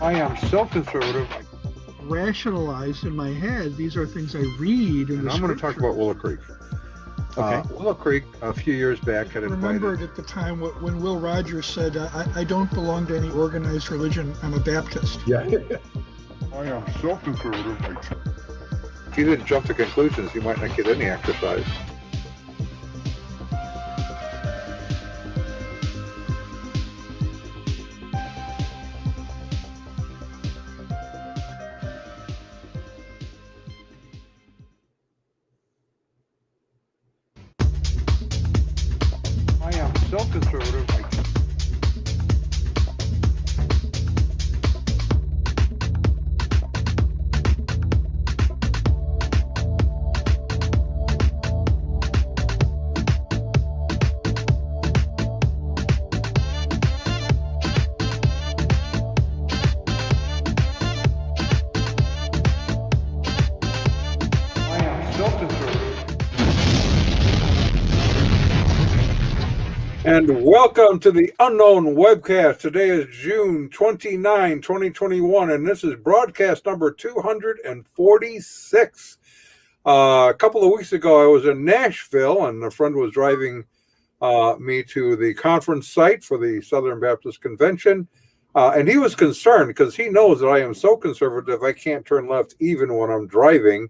I am so conservative. Rationalized in my head. These are things I read in And the I'm going to talk about Willow Creek. Okay. Willow Creek, a few years back, had invited... remembered at the time when Will Rogers said, I don't belong to any organized religion. I'm a Baptist. Yeah. I am so conservative. If you didn't jump to conclusions, you might not get any exercise. I am so conservative. And welcome to the Unknown Webcast. Today is June 29, 2021, and this is broadcast number 246. A couple of weeks ago, I was in Nashville, and a friend was driving me to the conference site for the Southern Baptist Convention, and he was concerned because he knows that I am so conservative I can't turn left even when I'm driving.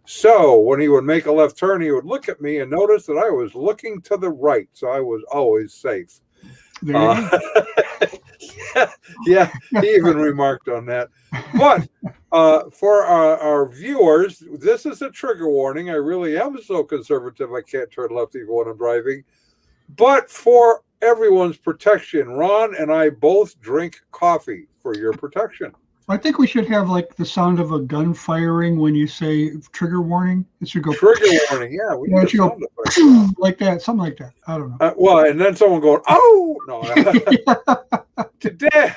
So when he would make a left turn, he would look at me and notice that I was looking to the right. So I was always safe. Yeah, he even remarked on that. But for our viewers, this is a trigger warning. I really am so conservative I can't turn left even when I'm driving. But for everyone's protection, Ron and I both drink coffee for your protection. I think we should have like the sound of a gun firing when you say trigger warning. It should go trigger warning. Yeah, we should go like that, something like that. I don't know. Well, and then someone going, "Oh no!" Today,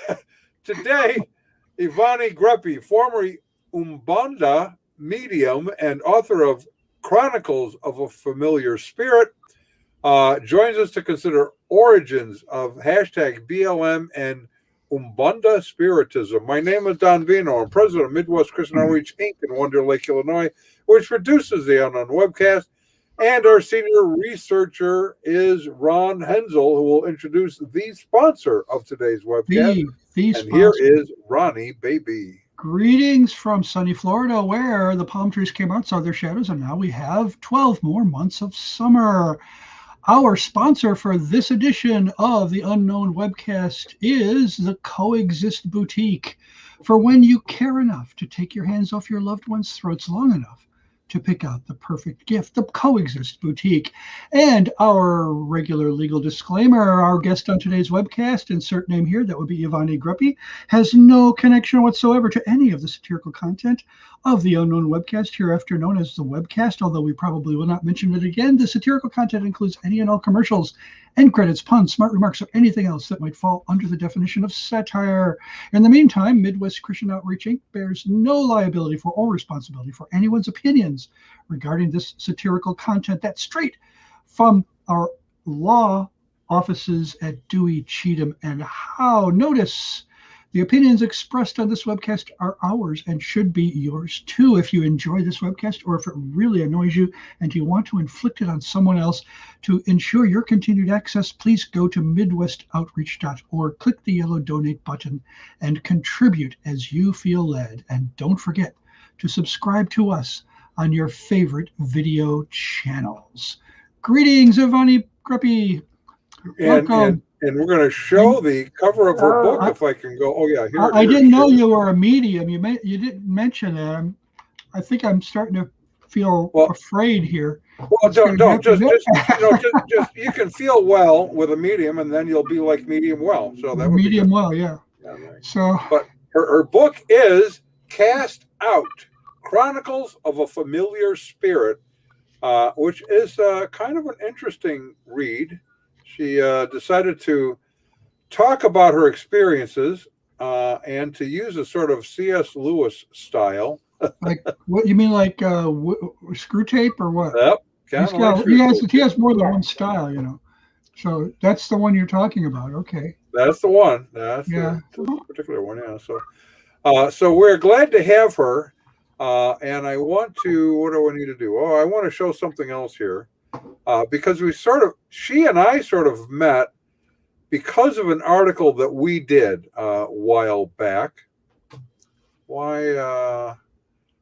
Ivani Greppi, former Umbanda medium and author of Chronicles of a Familiar Spirit, joins us to consider origins of #BLM and Umbanda Spiritism. My name is Don Vino. I'm president of Midwest Christian Outreach, Inc. in Wonder Lake, Illinois, which produces the Unknown Webcast. And our senior researcher is Ron Hensel, who will introduce the sponsor of today's webcast. And here is Ronnie Baby. Greetings from sunny Florida, where the palm trees came outside their shadows, and now we have 12 more months of summer. Our sponsor for this edition of the Unknown Webcast is the Coexist Boutique. For when you care enough to take your hands off your loved one's throats long enough to pick out the perfect gift, the Coexist Boutique. And our regular legal disclaimer, our guest on today's webcast, insert name here, that would be Ivani Greppi, has no connection whatsoever to any of the satirical content of the Unknown Webcast, hereafter known as the Webcast, although we probably will not mention it again. The satirical content includes any and all commercials, end credits, puns, smart remarks, or anything else that might fall under the definition of satire. In the meantime, Midwest Christian Outreach Inc. bears no liability for or responsibility for anyone's opinions regarding this satirical content. That's straight from our law offices at Dewey, Cheatham, and Howe. Notice the opinions expressed on this webcast are ours and should be yours too. If you enjoy this webcast, or if it really annoys you and you want to inflict it on someone else to ensure your continued access, please go to midwestoutreach.org, click the yellow donate button, and contribute as you feel led. And don't forget to subscribe to us on your favorite video channels. Greetings, Ivani Greppi. Welcome. And we're going to show the cover of her book, if I can go. Oh, yeah. I didn't know you were a medium. You didn't mention that. I think I'm starting to feel afraid here. Well, don't. Just you can feel well with a medium, and then you'll be like medium well. So that would medium well, yeah. Right. So, but her book is Cast Out: Chronicles of a Familiar Spirit, which is kind of an interesting read. She decided to talk about her experiences and to use a sort of C.S. Lewis style. Like what you mean, like screw tape or what? Yep. He has more than one style, you know. So that's the one you're talking about. Okay. That's the one. That's the particular one. Yeah. So we're glad to have her. And I want to, what do I need to do? Oh, I want to show something else here. Because she and I sort of met because of an article that we did a while back. Why?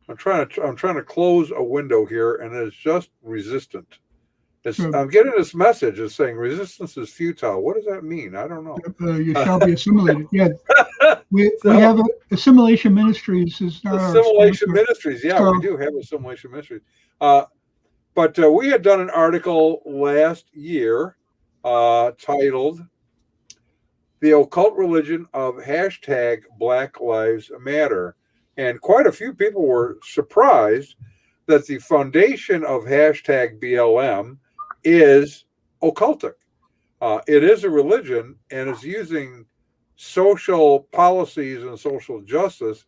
I'm trying to close a window here, and it's just resistant. I'm getting this message. It's saying resistance is futile. What does that mean? I don't know. You shall be assimilated. Yeah, we have Assimilation Ministries. Is not Assimilation Ministries. Yeah, we do have Assimilation Ministries. But we had done an article last year titled "The Occult Religion of #Black Lives Matter," and quite a few people were surprised that the foundation of #BLM is occultic. It is a religion and is using social policies and social justice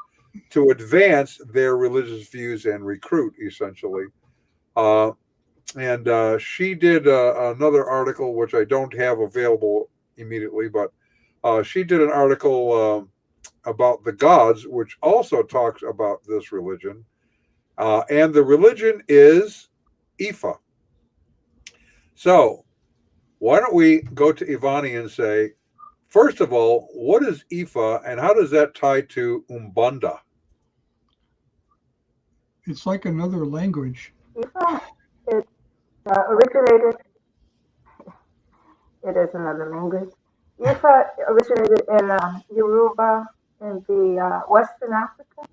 to advance their religious views and recruit, essentially. And she did another article, which I don't have available immediately, but she did an article about the gods, which also talks about this religion. And the religion is Ifa. So why don't we go to Ivani and say, first of all, what is Ifa and how does that tie to Umbanda? It's like another language. Ifa, it originated, it is another language. Ifa originated in Yoruba in the Western Africa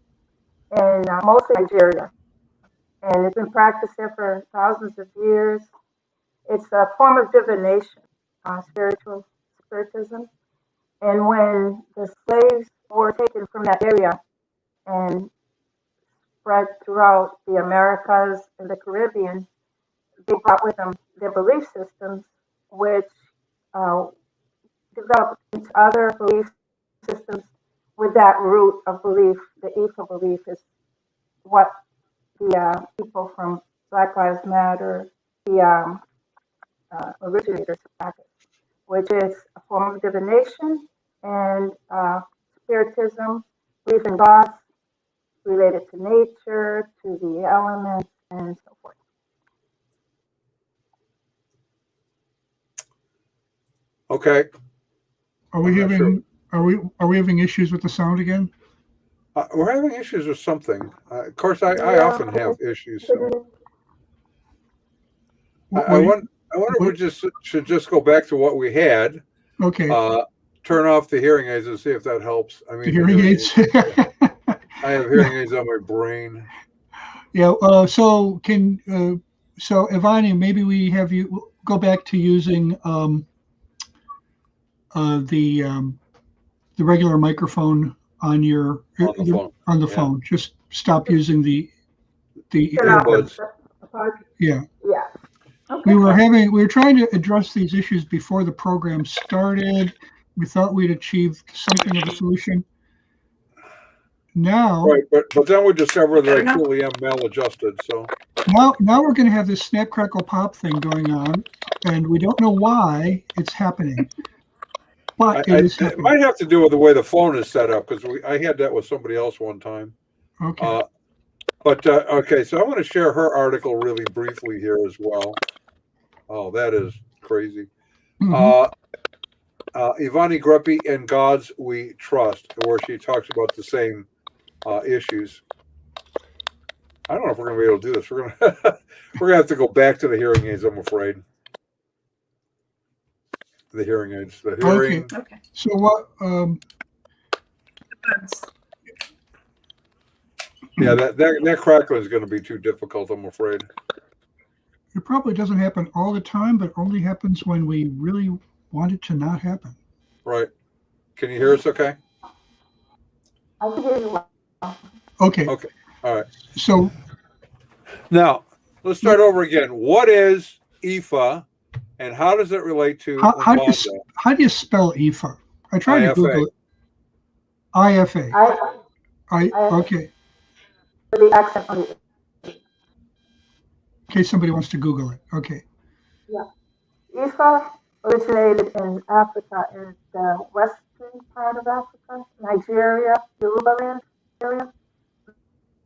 and mostly Nigeria. And it's been practiced there for thousands of years. It's a form of divination, spiritism. And when the slaves were taken from that area and spread throughout the Americas and the Caribbean, they brought with them their belief systems, which developed into other belief systems with that root of belief. The Ifa belief is what the people from Black Lives Matter, the originators practice, which is a form of divination and spiritism, belief in gods related to nature, to the elements, and so forth. Okay. Are we having issues with the sound again? We're having issues with something. Of course, I often have issues. So. I wonder if we should just go back to what we had. Okay. Turn off the hearing aids and see if that helps. I mean, the hearing aids. I have hearing aids on my brain. Yeah. So Ivani, maybe we have you go back to using the regular microphone on the phone. Just stop using the earbuds. Yeah. Yeah. Okay. We were trying to address these issues before the program started. We thought we'd achieved something of a solution. Now, right, but then we discovered that I truly am maladjusted. So now we're going to have this snap crackle pop thing going on, and we don't know why it's happening. But it might have to do with the way the phone is set up, because I had that with somebody else one time. Okay. Okay, so I want to share her article really briefly here as well. Oh, that is crazy. Mm-hmm. Ivani Greppi, In Gods We Trust, where she talks about the same issues. I don't know if we're going to be able to do this. We're gonna have to go back to the hearing aids, I'm afraid. The hearing aids. The hearing. Okay. So what? Yeah, that crackling is going to be too difficult, I'm afraid. It probably doesn't happen all the time, but only happens when we really want it to not happen. Right. Can you hear us okay? I can hear you well. Okay. Okay. All right. So now let's start over again. What is Ifa, and how does it relate to how do you spell Ifa? I tried to Google it. IFA. Okay. The accent on it. In case somebody wants to Google it. Okay. Yeah. Ifa originated in Africa, in the western part of Africa, Nigeria, Yoruba land, area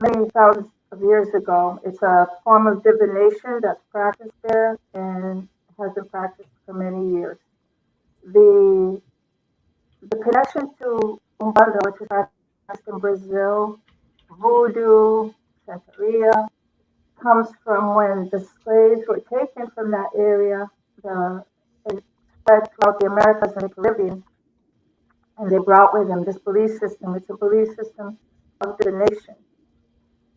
many thousands of years ago. It's a form of divination that's practiced there and has been practiced for many years. The the connection to Umbanda, which is practiced in Brazil, Voodoo, Santeria, comes from when the slaves were taken from that area, and spread throughout the Americas and the Caribbean, and they brought with them this belief system. It's a belief system of divination.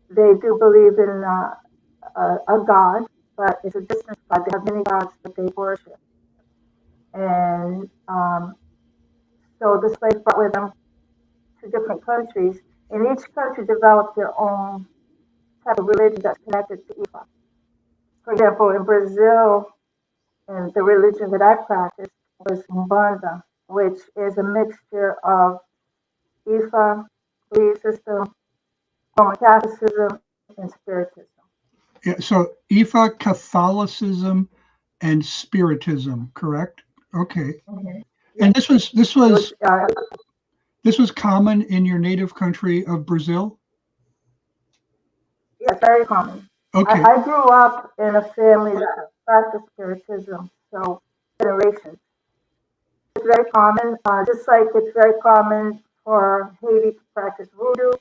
They do believe in a god, but it's a distant god. They have many gods that they worship. And so the slaves brought with them to different countries, and each country developed their own type of religion that's connected to Ifa. For example, in Brazil, and the religion that I practiced was Umbanda, which is a mixture of Ifa, belief system, Roman Catholicism, and Spiritism. Yeah, so Ifa, Catholicism, and Spiritism, correct? Okay. Mm-hmm. And this was It was common in your native country of Brazil? yes, very common. Okay. I grew up in a family that practiced Spiritism, so generations. It's very common, just like it's very common for Haiti to practice voodoo,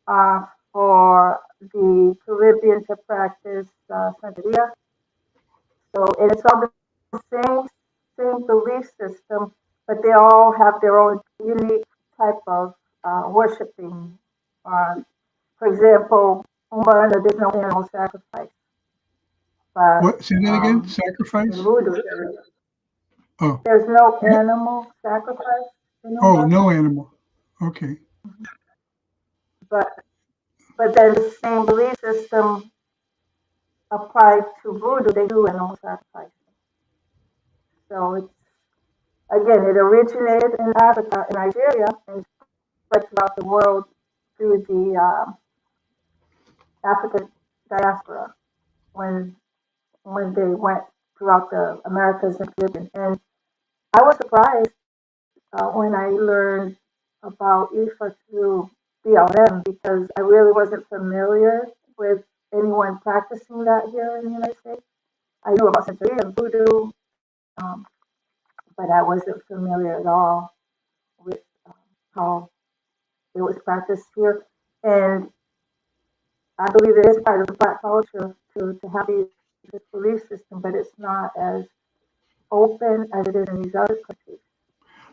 uh, for the Caribbean to practice Santeria. So it's all the same belief system, but they all have their own unique type of worshiping. Uh, for example, Umbanda, there's no animal sacrifice, but What? Say that again? in Sacrifice? voodoo, Oh. there's no animal sacrifice in Oh, Umbanda, no animal. Okay. but then the same belief system applied to voodoo. They do animal sacrifice. So it's again, it originated in Africa, in Nigeria, and spread throughout the world through the African diaspora when they went throughout the Americas and Caribbean. And I was surprised when I learned about IFA through BLM because I really wasn't familiar with anyone practicing that here in the United States. I knew about Santeria and Voodoo, um, but I wasn't familiar at all with how it was practiced here. And I believe it is part of the Black culture to have this belief system, but it's not as open as it is in these other countries.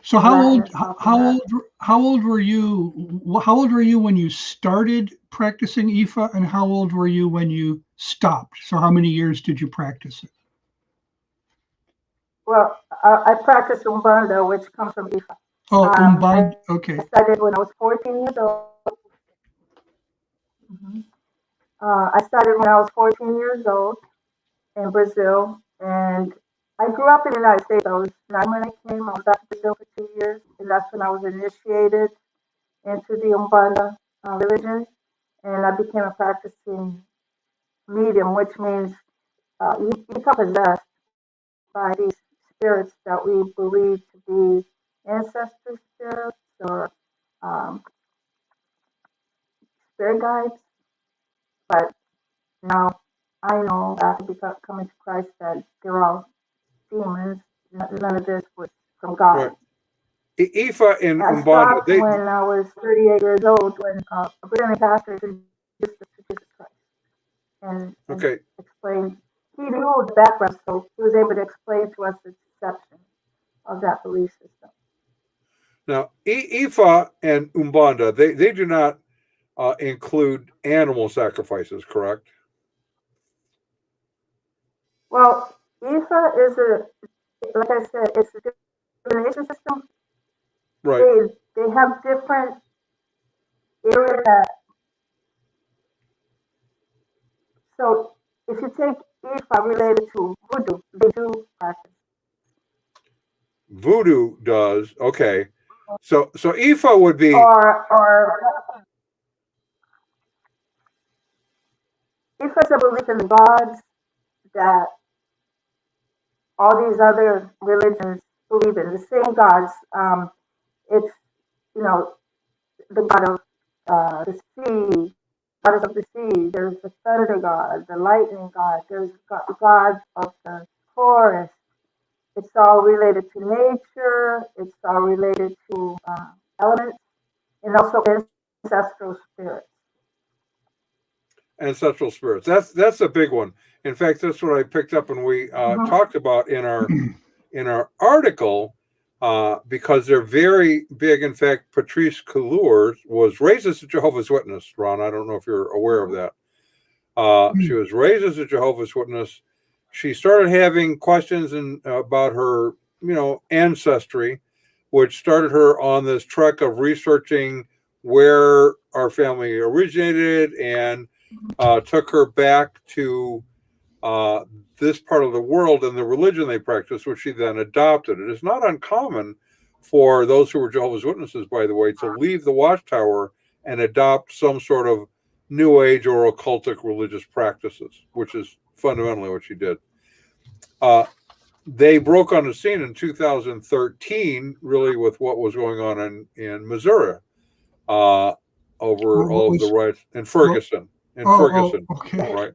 So Latin and South America. how old were you? How old were you when you started practicing Ifa, and how old were you when you stopped? So how many years did you practice it? Well, I practice Umbanda, which comes from Ifa. Oh, I okay. started when I was 14 years old. Mhm. I started when I was 14 years old in Brazil, and I grew up in the United States. I was 9 when I came. I was back to Brazil for 2 years, and that's when I was initiated into the Umbanda religion, and I became a practicing medium, which means you become possessed by these spirits that we believe to be ancestor spirits or um, spirit guides. But now I know after coming to Christ that they're all demons. None of this was from God. Right. Ifa and I Umbanda, stopped when I was 38 years old when a Brazilian pastor introduced us to Jesus Christ and okay. explained. He knew the background, so he was able to explain to us the deception of that belief system. Now, Ifa and Umbanda, they do not include animal sacrifices, correct? Well, IFA is like I said, it's a divination system. Right. They have different areas that, so if you take IFA related to voodoo, they do practice. Voodoo does. Okay. So Ifa would be Or IFA is a belief in the gods that all these other religions believe in, the same gods. It's, you know, the god of the sea, goddess of the sea. There's the thunder god, the lightning god. There's gods of the forest. It's all related to nature. It's all related to elements, and also ancestral spirits. Ancestral spirits. That's a big one. In fact, that's what I picked up when we talked about in our article, because they're very big. In fact, Patrisse Cullors was raised as a Jehovah's Witness. Ron, I don't know if you're aware of that. She was raised as a Jehovah's Witness. She started having questions about her, ancestry, which started her on this trek of researching where our family originated, and took her back to this part of the world and the religion they practice, which she then adopted. It is not uncommon for those who were Jehovah's Witnesses, by the way, to leave the Watchtower and adopt some sort of New Age or occultic religious practices, which is fundamentally what she did. They broke on the scene in 2013, really, with what was going on in Missouri, over all of the riots in Ferguson. Okay. Right?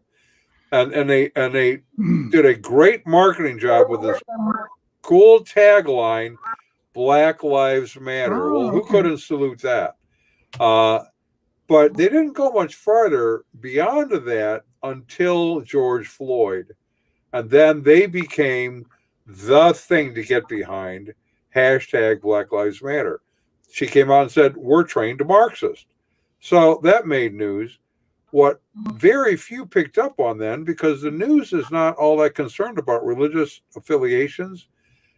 And they did a great marketing job with this cool tagline, "Black Lives Matter." Well, who couldn't salute that? But they didn't go much farther beyond that until George Floyd. And then they became the thing to get behind, hashtag Black Lives Matter. She came out and said, "We're trained Marxist." So that made news. What very few picked up on then, because the news is not all that concerned about religious affiliations,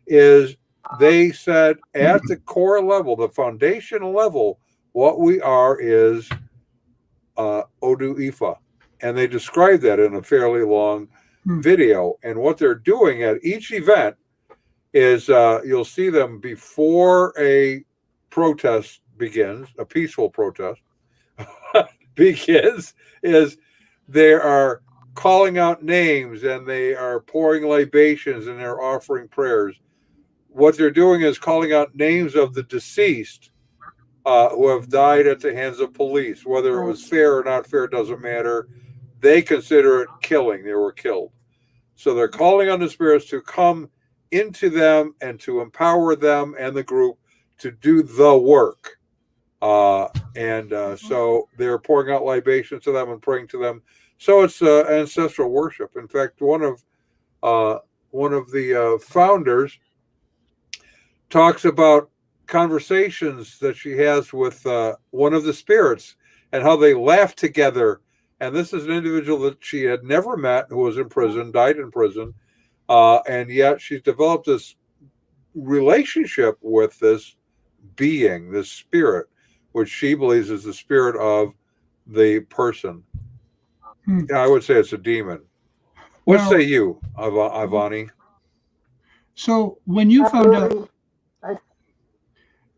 is they said at the core level, the foundational level, what we are is Odu Ifa. And they described that in a fairly long video. And what they're doing at each event is you'll see them before a protest begins, a peaceful protest begins, is they are calling out names and they are pouring libations and they're offering prayers. What they're doing is calling out names of the deceased who have died at the hands of police. Whether it was fair or not fair doesn't matter. They consider it killing. They were killed. So they're calling on the spirits to come into them and to empower them and the group to do the work. So they're pouring out libations to them and praying to them. So it's ancestral worship. In fact, one of the founders talks about conversations that she has with one of the spirits and how they laugh together. And this is an individual that she had never met, who was in prison, died in prison, and yet she's developed this relationship with this being, this spirit, which she believes is the spirit of the person. Yeah, I would say it's a demon. What say you, Ivani? So when you found out,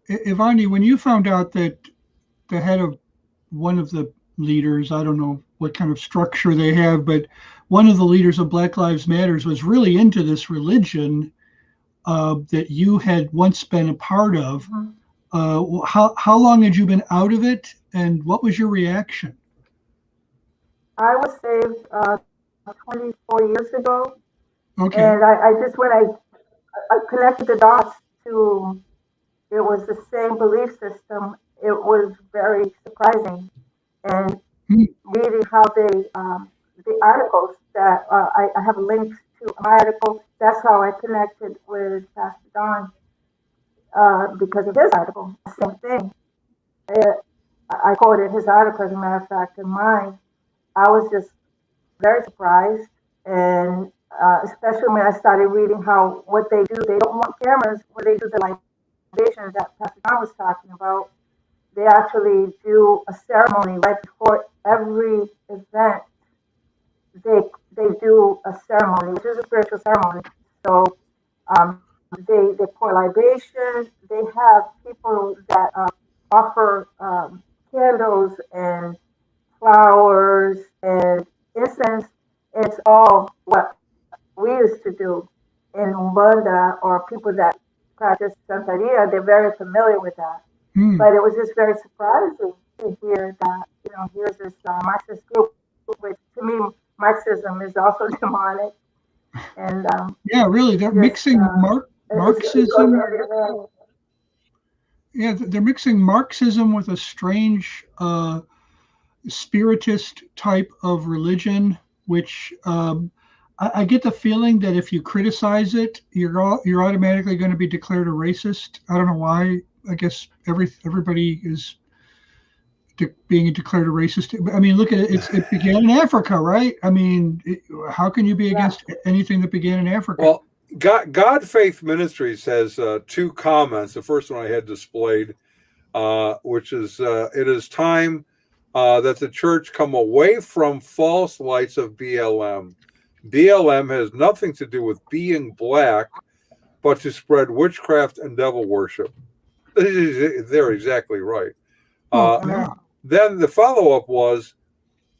Ivani, when you found out that the head of one of the leaders, I don't know what kind of structure they have, but one of the leaders of Black Lives Matters was really into this religion that you had once been a part of. How long had you been out of it, and what was your reaction? I was saved 24 years ago. Okay. And I just, when I connected the dots to, it was the same belief system, it was very surprising. And reading how they, the articles that I have links to my article, that's how I connected with Pastor Don, because of his article, same thing. I quoted his article, as a matter of fact, in mine. I was just very surprised, and especially when I started reading what they do. They don't want cameras when they do the libations that Pastor Don was talking about. They actually do a ceremony right before every event. They do a ceremony, which is a spiritual ceremony. So they pour libations. They have people that offer candles and flowers and incense. It's all what we used to do in Umbanda, or people that practice Santeria. They're very familiar with that. But it was just very surprising. to hear that, here's this Marxist group, which to me, Marxism is also demonic. And yeah, really, they're mixing Marxism. Yeah, they're mixing Marxism with a strange spiritist type of religion, which I get the feeling that if you criticize it, you're automatically going to be declared a racist. I don't know why. I guess everybody is being declared a racist. I mean, look at it. It began in Africa, right? I mean, how can you be against anything that began in Africa? Well, God Faith Ministries has two comments. The first one I had displayed, which is, it is time that the church come away from false lights of BLM. BLM has nothing to do with being black, but to spread witchcraft and devil worship. They're exactly right. Then the follow-up was,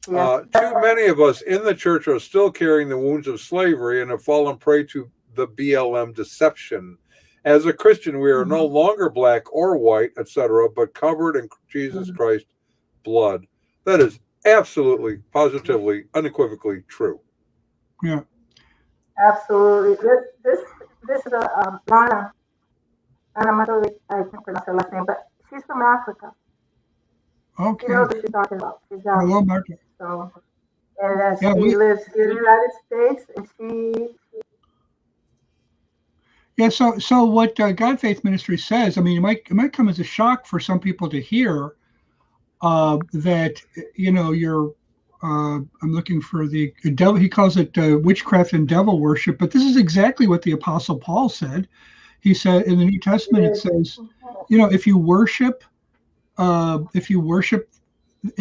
too many of us in the church are still carrying the wounds of slavery and have fallen prey to the BLM deception. As a Christian, we are no longer black or white, etc., but covered in Jesus Christ's blood. That is absolutely, positively, unequivocally true. Yeah, absolutely. This is a Lana. I can't pronounce her last name, but she's from Africa. Okay. She knows what she's talking about. She's Hello, Martha. So, and she lives here in the United States, and she. Yeah. So what God Faith Ministry says, I mean, it might come as a shock for some people to hear that you're. I'm looking for the devil. He calls it witchcraft and devil worship, but this is exactly what the Apostle Paul said. He said in the New Testament, it says, if you worship in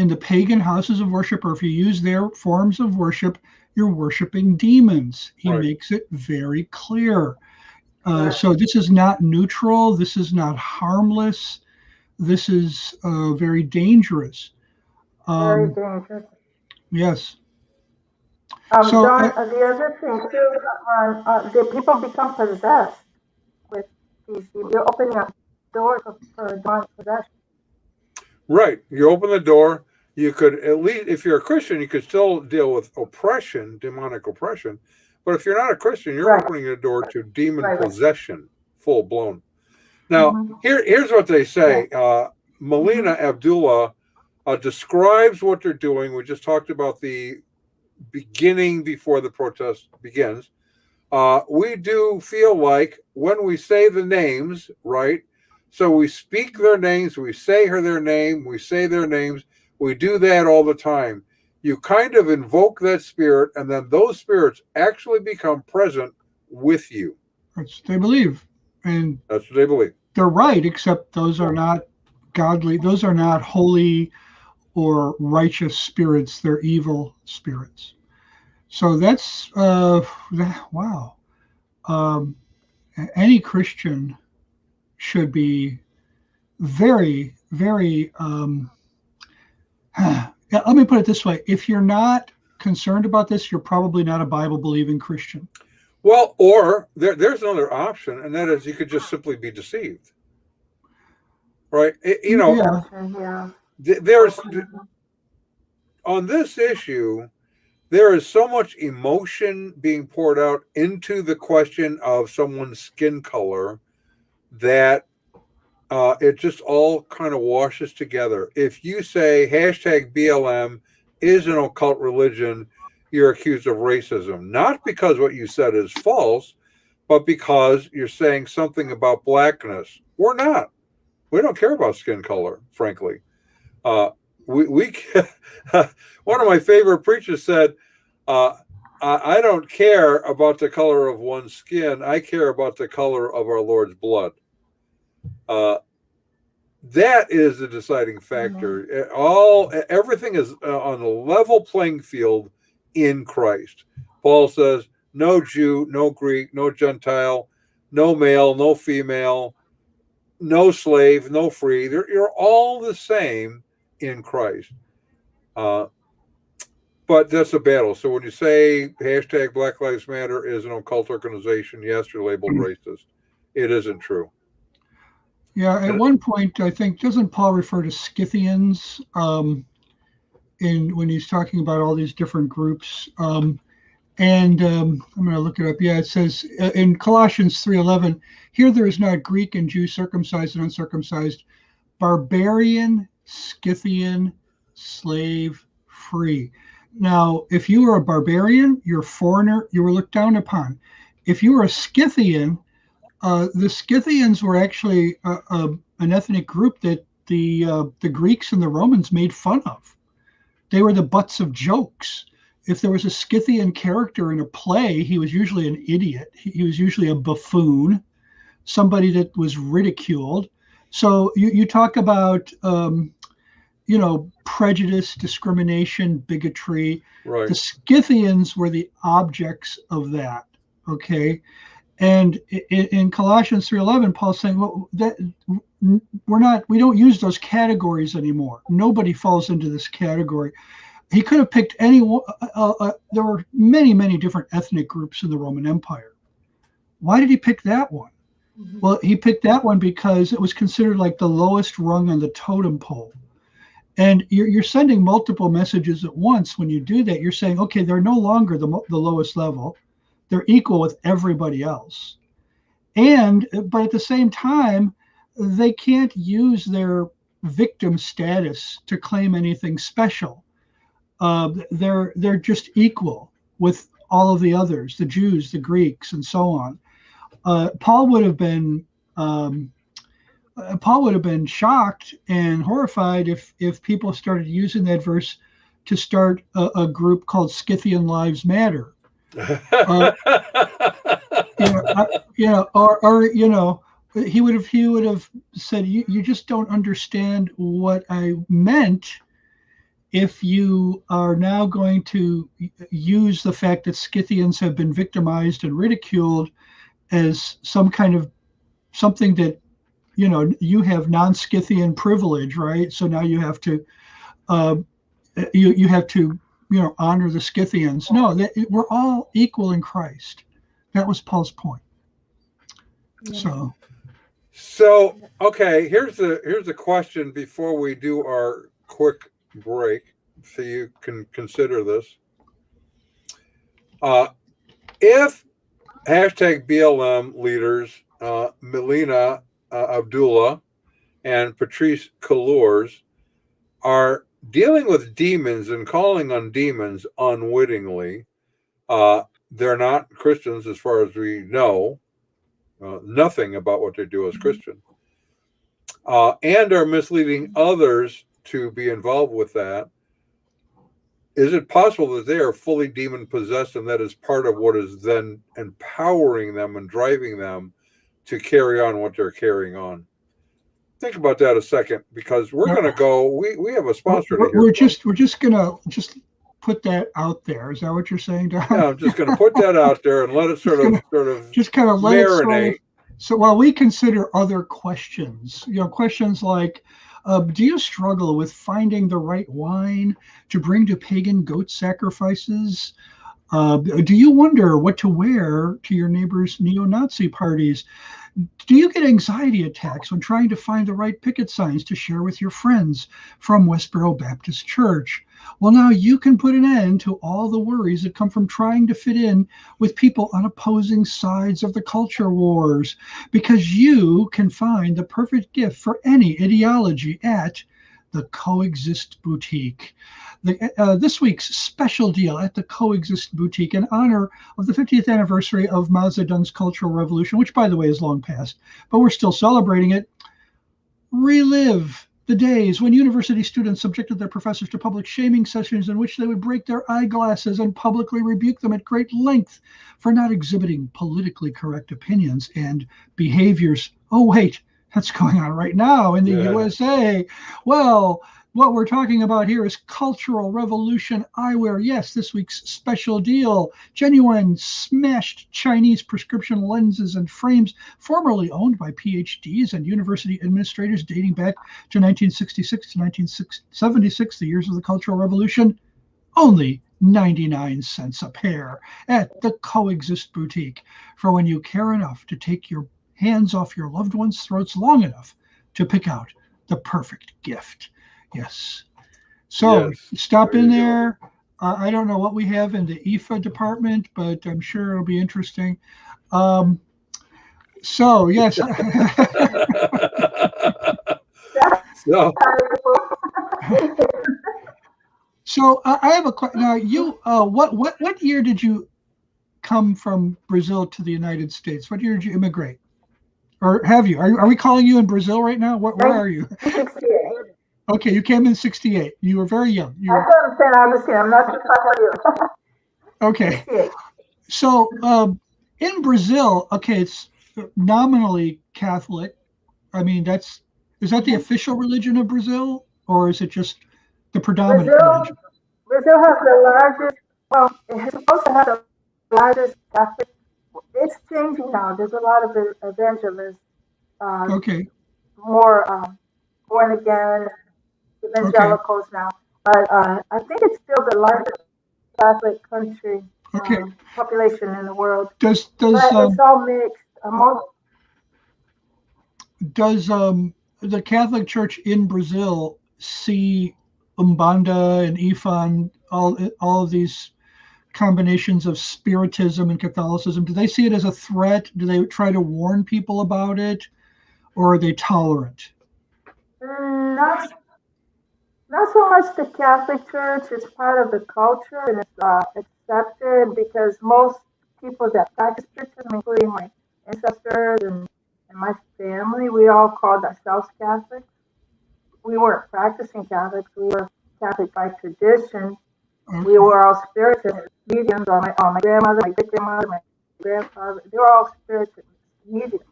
the pagan houses of worship, or if you use their forms of worship, you're worshiping demons. He makes it very clear. So this is not neutral. This is not harmless. This is very dangerous. Very dangerous. Yes. So John, the other thing too, the people become possessed with these. You're opening up doors for demonic possession. Right. You open the door. You could, at least, if you're a Christian, you could still deal with oppression, demonic oppression. But if you're not a Christian, you're opening the door to demon possession, full blown. Now, here's what they say. Melina Abdullah describes what they're doing. We just talked about the beginning before the protest begins. We do feel like when we say the names, right? So we speak their names, we say their name, we say their names. We do that all the time. You kind of invoke that spirit, and then those spirits actually become present with you. That's what they believe. And that's what they believe. They're right, except those are not godly. Those are not holy or righteous spirits. They're evil spirits. So that's, wow. Any Christian should be very, very, let me put it this way. If you're not concerned about this, you're probably not a Bible-believing Christian. Well, or there's another option, and that is you could just simply be deceived. Right? There's, on this issue, there is so much emotion being poured out into the question of someone's skin color that it just all kind of washes together. If you say hashtag BLM is an occult religion, you're accused of racism, not because what you said is false, but because you're saying something about blackness. We're not. We don't care about skin color, frankly. One of my favorite preachers said, I don't care about the color of one's skin. I care about the color of our Lord's blood. That is the deciding factor. Everything is on a level playing field in Christ. Paul says, no Jew, no Greek, no Gentile, no male, no female, no slave, no free. You're all the same in Christ. But that's a battle. So when you say hashtag Black Lives Matter is an occult organization, yes, you're labeled racist. It isn't true. Yeah, at one point, I think, doesn't Paul refer to Scythians when he's talking about all these different groups? I'm going to look it up. Yeah, it says in Colossians 3:11, here there is not Greek and Jew, circumcised and uncircumcised, barbarian, Scythian, slave, free. Now, if you were a barbarian, you're a foreigner, you were looked down upon. If you were a Scythian, the Scythians were actually an ethnic group that the Greeks and the Romans made fun of. They were the butts of jokes. If there was a Scythian character in a play, he was usually an idiot. He was usually a buffoon, somebody that was ridiculed. So you talk about, prejudice, discrimination, bigotry. Right. The Scythians were the objects of that. Okay. And in Colossians 3:11, Paul's saying, well, that we don't use those categories anymore. Nobody falls into this category. He could have picked any. There were many, many different ethnic groups in the Roman Empire. Why did he pick that one? Mm-hmm. Well, he picked that one because it was considered like the lowest rung on the totem pole. And you're sending multiple messages at once when you do that. You're saying, okay, they're no longer the lowest level. They're equal with everybody else. But at the same time, they can't use their victim status to claim anything special. They're just equal with all of the others, the Jews, the Greeks, and so on. Paul would have been shocked and horrified if people started using that verse to start a group called Scythian Lives Matter. He would have said, you just don't understand what I meant. If you are now going to use the fact that Scythians have been victimized and ridiculed as something that, you have non-Scythian privilege, right? So now you have to, honor the Scythians. No, we're all equal in Christ. That was Paul's point. Yeah. So okay, here's the question before we do our quick break, so you can consider this. If #BLM leaders Melina, Abdullah, and Patrisse Cullors are dealing with demons and calling on demons unwittingly, they're not Christians as far as we know. Nothing about what they do as Christian, and are misleading others to be involved with that. Is it possible that they are fully demon possessed, and that is part of what is then empowering them and driving them to carry on what they're carrying on? Think about that a second, because we're going to go. We have a sponsor. We're just going to put that out there. Is that what you're saying, Don? Yeah, I'm just going to put that out there and let it sort of just kind of let marinate. So while we consider other questions, questions like, do you struggle with finding the right wine to bring to pagan goat sacrifices? Do you wonder what to wear to your neighbor's neo-Nazi parties? Do you get anxiety attacks when trying to find the right picket signs to share with your friends from Westboro Baptist Church? Well, now you can put an end to all the worries that come from trying to fit in with people on opposing sides of the culture wars, because you can find the perfect gift for any ideology at the Coexist Boutique. This week's special deal at the Coexist Boutique in honor of the 50th anniversary of Mao Zedong's Cultural Revolution, which, by the way, is long past, but we're still celebrating it. Relive the days when university students subjected their professors to public shaming sessions in which they would break their eyeglasses and publicly rebuke them at great length for not exhibiting politically correct opinions and behaviors. Oh, wait, that's going on right now in the USA. Well, what we're talking about here is Cultural Revolution eyewear. Yes, this week's special deal. Genuine smashed Chinese prescription lenses and frames formerly owned by PhDs and university administrators dating back to 1966 to 1976, the years of the Cultural Revolution. Only 99 cents a pair at the Coexist Boutique for when you care enough to take your hands off your loved ones' throats long enough to pick out the perfect gift. Yes. So Yes, stop there in you go. there. I don't know what we have in the IFA department, but I'm sure it'll be interesting. So yes. So, So I have a question. Now, you, what year did you come from Brazil to the United States? What year did you immigrate, or have you? Are we calling you in Brazil right now? Where are you? 1968. Okay, you came in '68. You were very young. I thought I'm saying Augustine. I'm not sure how you. Okay. 68. So in Brazil, okay, it's nominally Catholic. I mean, is that the official religion of Brazil, or is it just the predominant Brazil, religion? Brazil has the largest. Well, it's supposed to have the largest Catholic. It's changing now. There's a lot of evangelists, Okay. more born again Okay. evangelicals now. But I think it's still the largest Catholic country Okay. population in the world. Does But does it's um, all mixed. Most does the Catholic Church in Brazil see Umbanda and Ifan, all of these combinations of Spiritism and Catholicism? Do they see it as a threat? Do they try to warn people about it, or are they tolerant? not not so much the Catholic Church. It's part of the culture and it's accepted because most people that practice Spiritism, including my ancestors and my family, we all called ourselves Catholics. We weren't practicing Catholics. We were Catholic by tradition. We Okay. were all spiritual mediums. All my grandmother, my great grandmother, my grandfather, they were all spiritual mediums.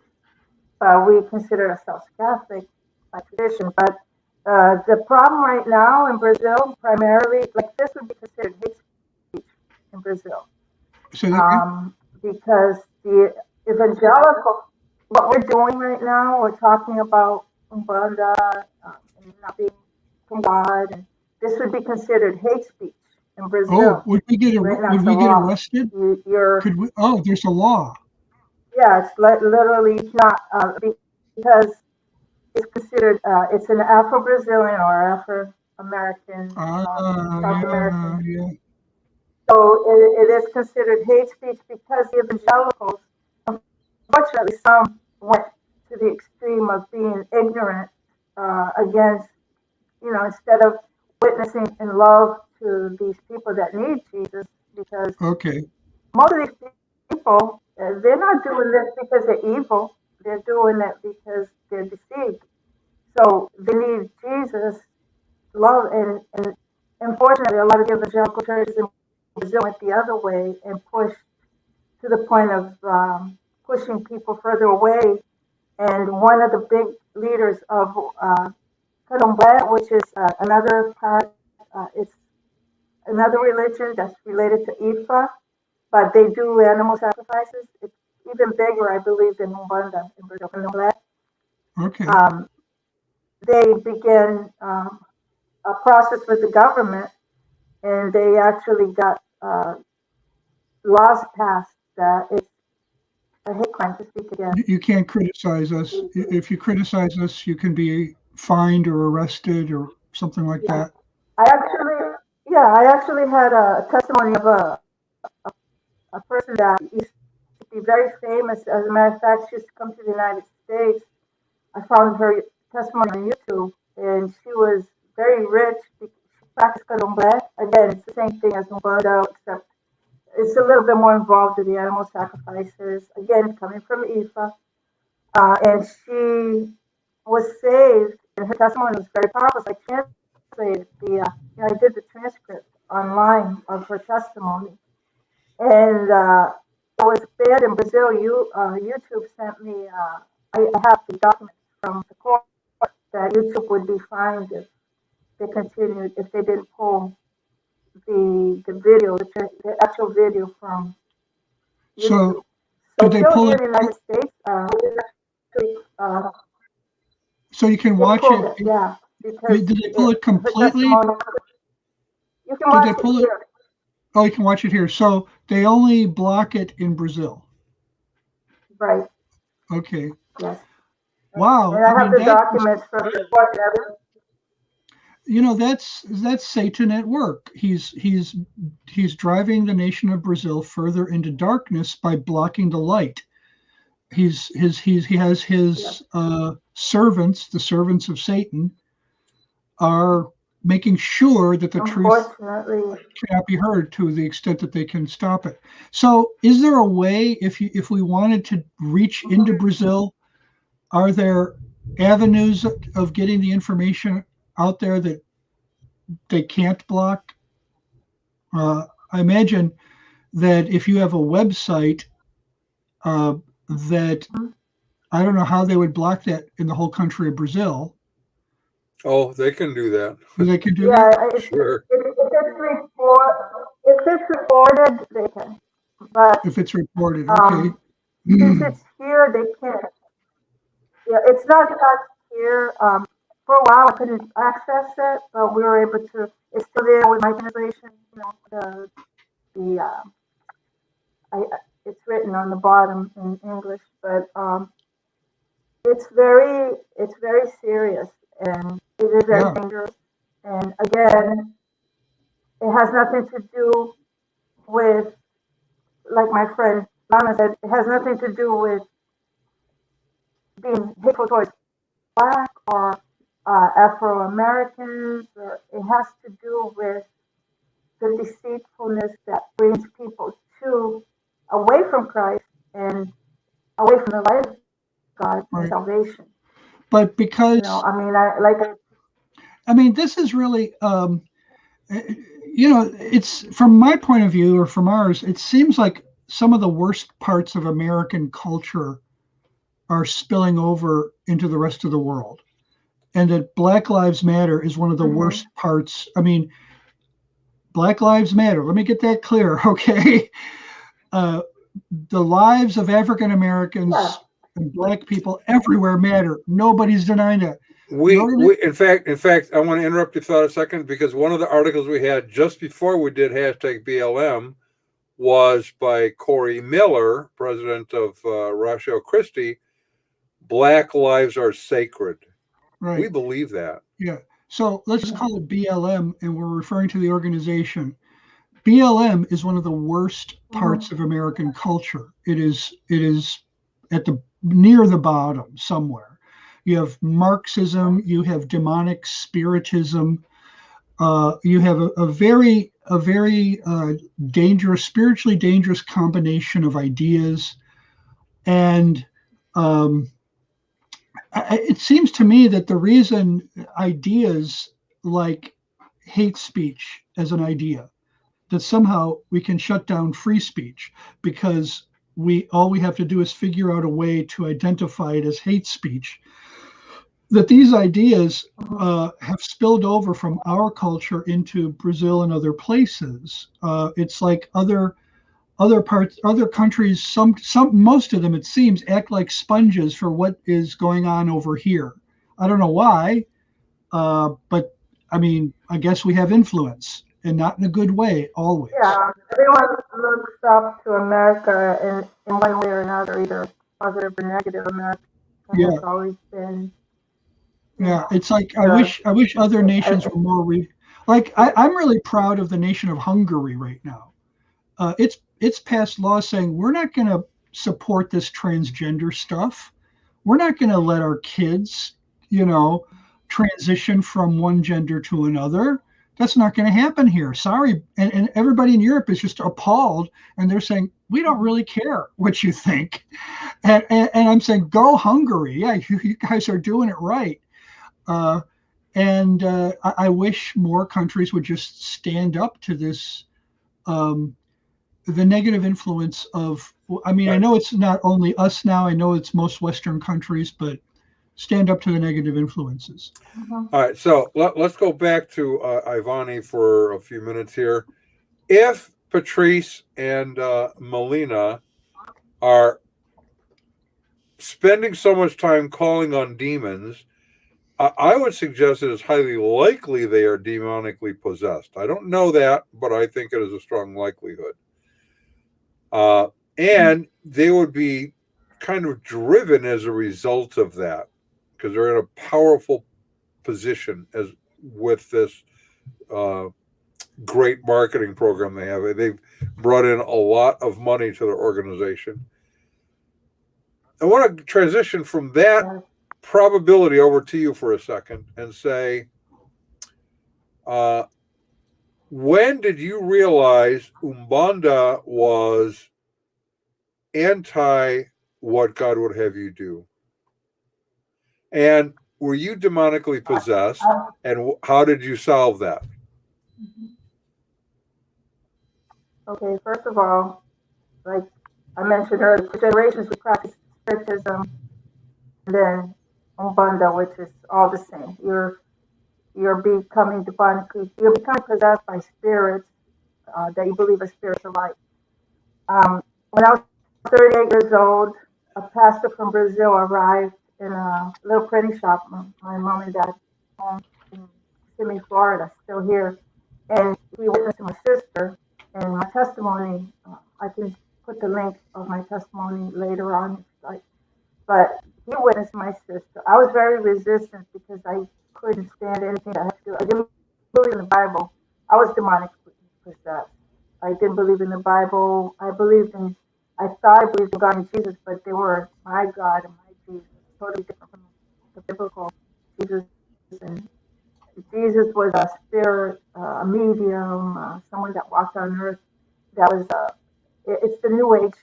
But we consider ourselves Catholic by tradition. But the problem right now in Brazil, primarily, like this would be considered hate speech in Brazil, So that, because the evangelical, what we're doing right now, we're talking about Umbanda and not being from God, and this would be considered hate speech in oh, Brazil. Right now, would it's a we get law. arrested? You're Could we? Oh, there's a law. yeah, it's literally not because it's considered it's an Afro-Brazilian or Afro-American, South Yeah, American. yeah. So it is considered hate speech because the evangelicals, unfortunately, some went to the extreme of being ignorant against, instead of witnessing in love to these people that need Jesus, because Okay. most of these people, they're not doing this because they're evil. They're doing it because they're deceived. So they need Jesus, love, and unfortunately, a lot of the evangelical churches in Brazil went the other way and pushed to the point of pushing people further away. And one of the big leaders of Candomblé, which is another part, it's another religion that's related to Ifa, but they do animal sacrifices. It's even bigger, I believe, than Umbanda in Brazil. Candomblé. Okay. Um, they began a process with the government, and they actually got laws passed that it's a hate crime to speak against. You can't criticize us. If you criticize us, you can be fined or arrested or something like Yeah, that. I actually, yeah, I actually had a testimony of a person that used to be very famous. As a matter of fact, she used to come to the United States. I found her testimony on YouTube, and she was very rich. She practiced Candomblé. Again, it's the same thing as Umbanda, except it's a little bit more involved in the animal sacrifices. Again, coming from Ifa. And she was saved, and her testimony was very powerful. So I translated I did the transcript online of her testimony. And it was banned in Brazil. YouTube sent me, I have the documents from the court that YouTube would be fined if they continued, if they didn't pull the video, the actual video from So YouTube. did So they still pull here it? in the United States, actually, So you can they watch pulled it. it, yeah, because Did they pull it her completely? testimony, you can Did they watch it pull it? here. Oh, you can watch it here. So they only block it in Brazil. Right, Okay. yes. Wow. And I have the that, documents for whatever. That's Satan at work. He's driving the nation of Brazil further into darkness by blocking the light. He has his servants, the servants of Satan, are making sure that the truth cannot be heard to the extent that they can stop it. So, is there a way, if we wanted to reach into Brazil, are there avenues of getting the information out there that they can't block? I imagine that if you have a website, that I don't know how they would block that in the whole country of Brazil. Oh, they can do that. They can do that? Sure. If it's reported, they can. But if it's reported, okay. Since it's here, they can't. Yeah, it's not here. For a while, I couldn't access it, but we were able to. It's still there with my translation. It's written on the bottom in English, but it's very serious, and it is very dangerous. And again, it has nothing to do with, like my friend Lana said, it has nothing to do with being hateful towards Black or Afro-Americans. It has to do with the deceitfulness that brings people away from Christ and away from the light of God and salvation. But because this is really it's from my point of view, or from ours, it seems like some of the worst parts of American culture are spilling over into the rest of the world, and that Black Lives Matter is one of the worst parts. I mean, Black Lives Matter, let me get that clear, okay? The lives of African Americans and Black people everywhere matter. Nobody's denying that. We in fact, I want to interrupt your thought a second, because one of the articles we had just before we did #BLM was by Corey Miller, president of Ratio Christi. Black lives are sacred. Right. We believe that. Yeah. So let's just call it BLM, and we're referring to the organization. BLM is one of the worst parts of American culture. It is at the near the bottom somewhere. You have Marxism, you have demonic spiritism, you have a very dangerous, spiritually dangerous combination of ideas, and it seems to me that the reason ideas like hate speech as an idea, that somehow we can shut down free speech, because all we have to do is figure out a way to identify it as hate speech, that these ideas have spilled over from our culture into Brazil and other places. It's like other countries, most of them, it seems, act like sponges for what is going on over here. I don't know why, but I mean, I guess we have influence, and not in a good way always. Yeah, everyone looks up to America in one way or another, either positive or negative. America has always been. Yeah, it's like I wish other nations were more I'm really proud of the nation of Hungary right now. It's passed laws saying we're not going to support this transgender stuff. We're not going to let our kids, transition from one gender to another. That's not going to happen here. Sorry. And everybody in Europe is just appalled, and they're saying, we don't really care what you think. And I'm saying, go Hungary. Yeah, you guys are doing it right. I wish more countries would just stand up to this, the negative influence of, I know it's not only us now, I know it's most Western countries, but stand up to the negative influences. All right, so let's go back to Ivani for a few minutes here. If Patrisse and Melina are spending so much time calling on demons, I would suggest it is highly likely they are demonically possessed. I don't know that, but I think it is a strong likelihood. And they would be kind of driven as a result of that. because they're in a powerful position as with this great marketing program they have. They've brought in a lot of money to their organization. I want to transition from that probability over to you for a second and say, when did you realize Umbanda was anti what God would have you do? And were you demonically possessed? And how did you solve that? Okay, first of all, like I mentioned earlier, for generations we practice Spiritism and then Umbanda, which is all the same. You're becoming demonically, you're becoming possessed by spirits that you believe are spiritual life. When I was 38 years old, a pastor from Brazil arrived in a little printing shop. My mom and dad home in Kissimmee, Florida, still here. And he witnessed my sister and my testimony. I can put the link of my testimony later on. But he witnessed my sister. I was very resistant because I couldn't stand anything that had to do. I didn't believe in the Bible. I was demonically possessed. I didn't believe in the Bible. I thought I believed in God and Jesus, but they were my God and my Jesus, totally different from the biblical Jesus. And Jesus was a spirit, a medium, someone that walked on earth. That was it's the New Age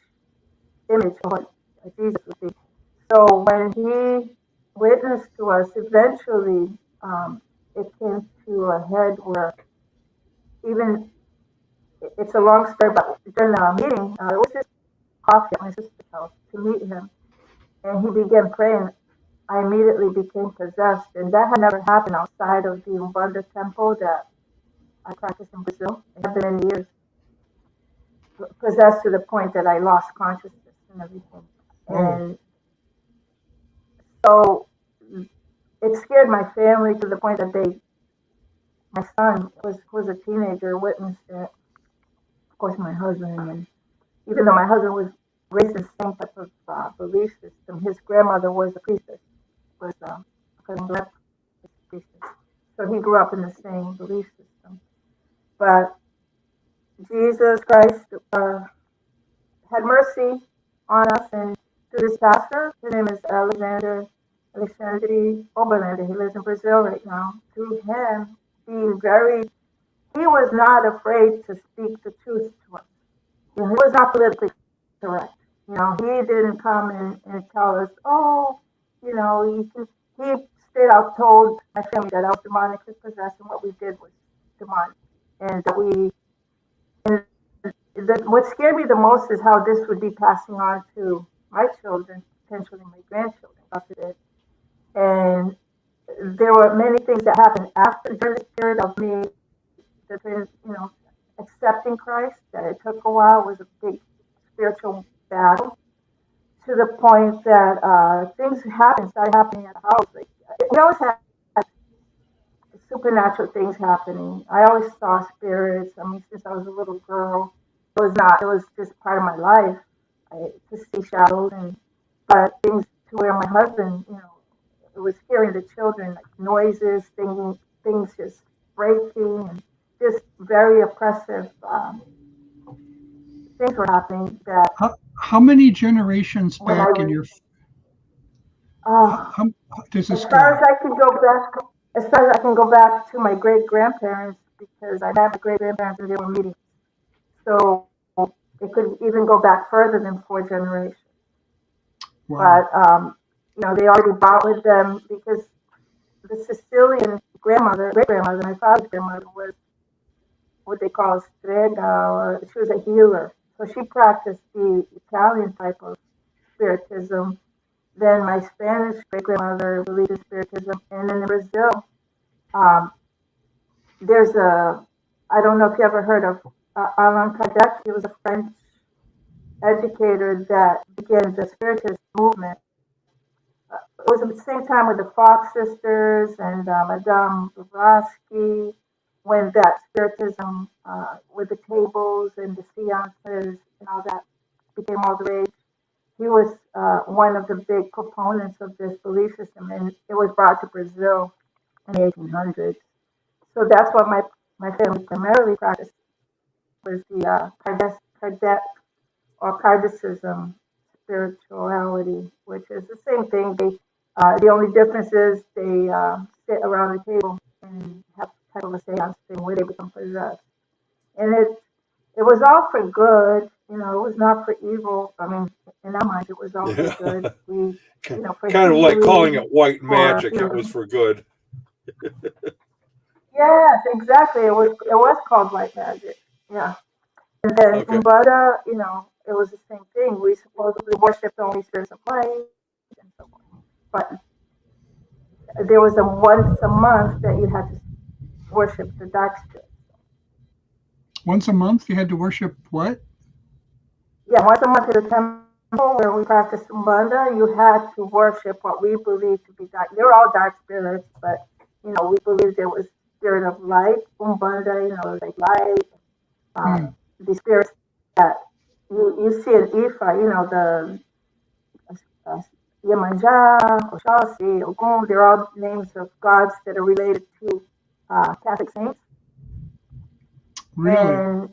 image of what Jesus would be. So when he witnessed to us, eventually it came to a head where even it's a long story, but during the meeting, it was just coffee at my sister's house to meet him, and he began praying. I immediately became possessed, and that had never happened outside of the Umbanda temple that I practiced in Brazil. It had been many years. Possessed to the point that I lost consciousness and everything. And so it scared my family to the point that my son was a teenager, witnessed it. Of course, my husband, and even though my husband was raised in the same type of belief system, his grandmother was a priestess, was a priestess. So he grew up in the same belief system. But Jesus Christ had mercy on us, and through this pastor, his name is Alexandre Oberlander. He lives in Brazil right now. Through him being he was not afraid to speak the truth to us. He was not politically correct. He didn't come and tell us, he straight out told my family that I was demonically possessed and what we did was demonic. And what scared me the most is how this would be passing on to my children, potentially my grandchildren, God forbid. And there were many things that happened during the period of me, accepting Christ, that it took a while. It was a big spiritual battle to the point that things started happening at the house. We always had supernatural things happening. I always saw spirits. I mean, since I was a little girl, it was just part of my life to see shadows, but things to where my husband, it was scaring the children, like noises, things just breaking, and just very oppressive things were happening. How many generations back in your? How does this as far go? as I can go back, as far as I can go back to my great grandparents, because I had my great grandparents and they were mediums. So it could even go back further than 4 generations. Wow. But they already brought with them, because the Sicilian great grandmother, my father's grandmother, was what they call a strega, or she was a healer. So she practiced the Italian type of spiritism. Then my Spanish great grandmother believed in spiritism, and in Brazil, there's I don't know if you ever heard of Allan Kardec. He was a French educator that began the spiritist movement. It was at the same time with the Fox sisters and Madame Blavatsky, when that spiritism with the tables and the seances and all that became all the rage. he was one of the big proponents of this belief system, and it was brought to Brazil in the 1800s. So that's what my family primarily practiced, was the Kardec or Kardism spirituality, which is the same thing. The only difference is they sit around the table and have kind of a seance thing where they become possessed. And it was all for good, it was not for evil. I mean, in our minds, it was all for good. We, for kind of like healing, calling it white magic. for It was for good. Yes, exactly. It was called white magic. Yeah. And then Okay. Umbanda, it was the same thing. We supposedly worshipped only spirits of light and so forth. But there was a once a month that you had to worship the dark spirits. Once a month you had to worship what? Yeah, once a month at a temple where we practiced Umbanda, you had to worship what we believed to be dark. They were all dark spirits, but we believed there was spirit of light, Umbanda, like light. The spirits that you see in Ifa, the Yemanja, Oshasi, Ogun, they're all names of gods that are related to Catholic saints. Really? And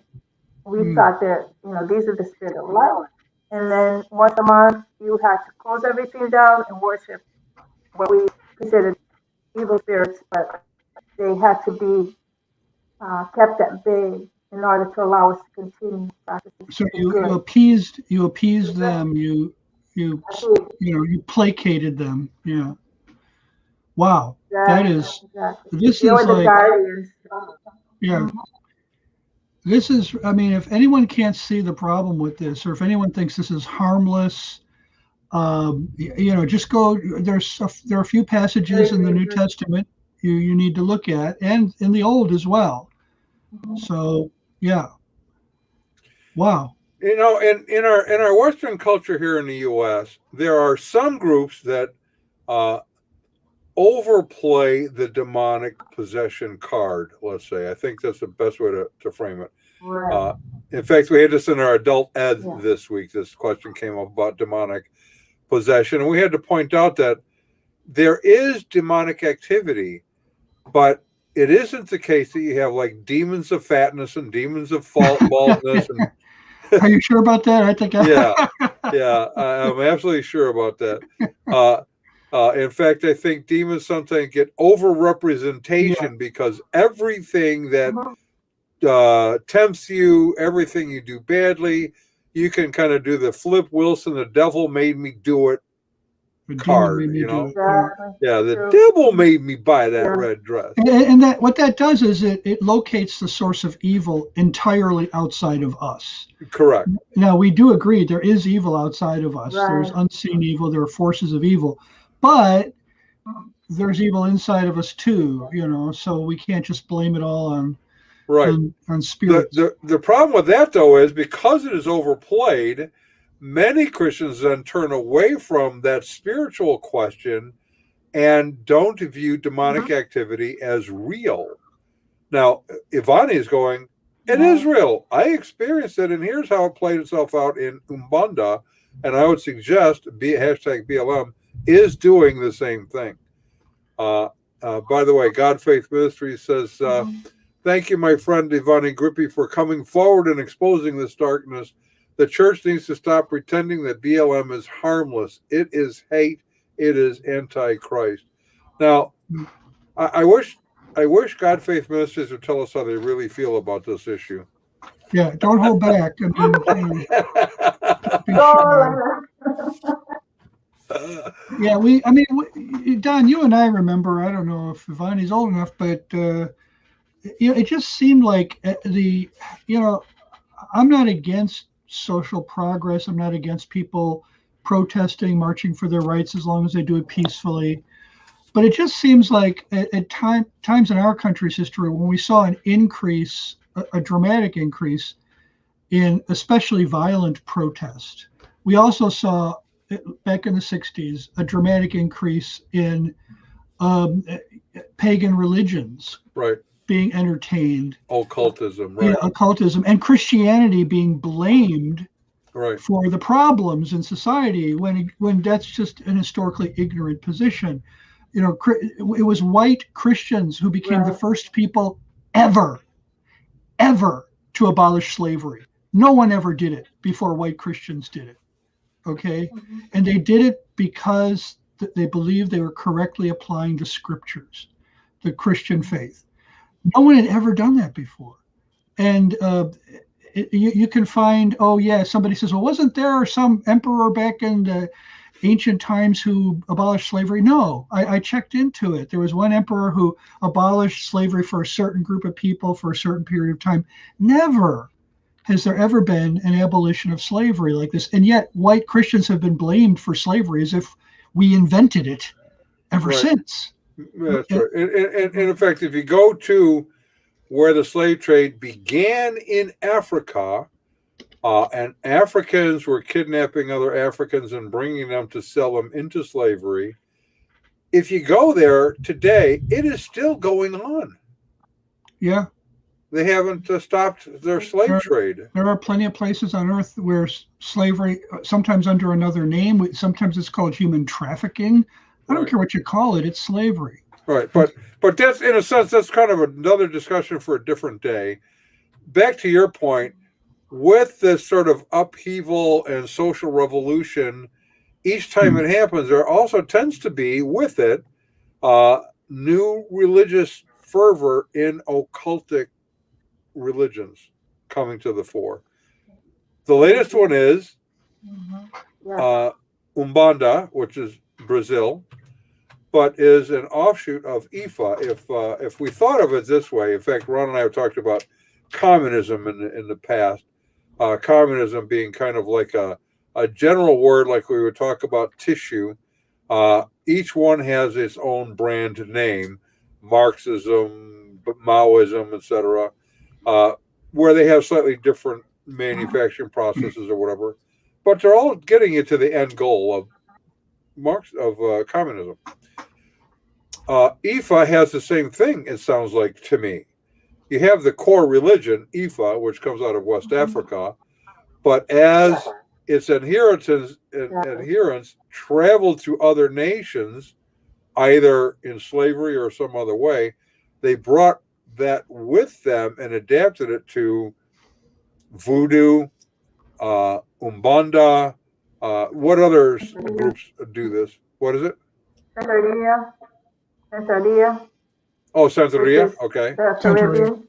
we thought that, these are the spirit of light. And then once a month, you had to close everything down and worship what we considered evil spirits, but they had to be kept at bay in order to allow us to continue practicing. So you appeased them. You placated them. Yeah. Wow. That is. Exactly. This They were is the like. guardians. Yeah. This is. I mean, if anyone can't see the problem with this, or if anyone thinks this is harmless, just go. There are a few passages in the New Testament you need to look at, and in the Old as well. So yeah. Wow. In our Western culture here in the U.S., there are some groups that overplay the demonic possession card. Let's say, I think that's the best way to frame it. Right. In fact, we had this in our adult ed this week. This question came up about demonic possession, and we had to point out that there is demonic activity, but it isn't the case that you have like demons of fatness and demons of baldness. And are you sure about that? I think. I'm absolutely sure about that. In fact, I think demons sometimes get over-representation because everything that tempts you, everything you do badly, you can kind of do the Flip Wilson, the devil made me do it card, the devil made me buy that red dress. And that what that does is it locates the source of evil entirely outside of us. Correct. Now, we do agree there is evil outside of us. Right. There's unseen evil. There are forces of evil. But there's evil inside of us too, so we can't just blame it all on spirits. The problem with that, though, is because it is overplayed, many Christians then turn away from that spiritual question and don't view demonic activity as real. Now, Ivani is going, it is real. I experienced it, and here's how it played itself out in Umbanda. And I would suggest #BLM is doing the same thing. By the way, God Faith Ministries says, thank you, my friend Ivani Greppi, for coming forward and exposing this darkness. The church needs to stop pretending that BLM is harmless. It is hate. It is anti-Christ. Now, I wish God Faith Ministries would tell us how they really feel about this issue. Yeah, don't hold back. I mean, Don, you and I remember, I don't know if Ivani's old enough, but it just seemed like I'm not against social progress. I'm not against people protesting, marching for their rights as long as they do it peacefully. But it just seems like at times in our country's history, when we saw an increase, a dramatic increase in especially violent protest, we also saw back in the 60s a dramatic increase in pagan religions being entertained. Occultism, right? Occultism and Christianity being blamed Right. for the problems in society when that's just an historically ignorant position. You know, it was white Christians who became the first people ever to abolish slavery. No one ever did it before white Christians did it. Okay. And they did it because they believed they were correctly applying the scriptures, the Christian faith. No one had ever done that before. And you can find, somebody says, well, wasn't there some emperor back in the ancient times who abolished slavery? No, I checked into it. There was one emperor who abolished slavery for a certain group of people for a certain period of time. Never has there ever been an abolition of slavery like this. And yet white Christians have been blamed for slavery as if we invented it ever since. That's right. And in fact, if you go to where the slave trade began in Africa, and Africans were kidnapping other Africans and bringing them to sell them into slavery. If you go there today, it is still going on. Yeah. They haven't stopped their slave trade. There are plenty of places on earth where slavery, sometimes under another name, sometimes it's called human trafficking. I don't care what you call it, it's slavery. Right. But that's, in a sense, that's kind of another discussion for a different day. Back to your point, with this sort of upheaval and social revolution, each time it happens, there also tends to be with it new religious fervor in occultic religions coming to the fore. The latest one is Umbanda, which is Brazil, but is an offshoot of Ifa. If we thought of it this way, in fact, Ron and I have talked about communism in the past. Communism being kind of like a general word, like we would talk about tissue. Each one has its own brand name, Marxism, Maoism, etc., where they have slightly different manufacturing processes or whatever, but they're all getting you to the end goal of communism. Ifa has the same thing, it sounds like to me. You have the core religion, Ifa, which comes out of West Africa, but as its adherents traveled to other nations, either in slavery or some other way, they brought that with them and adapted it to voodoo, Umbanda. What other groups do this? What is it? Santeria. Oh, Santeria. Okay. The Caribbean.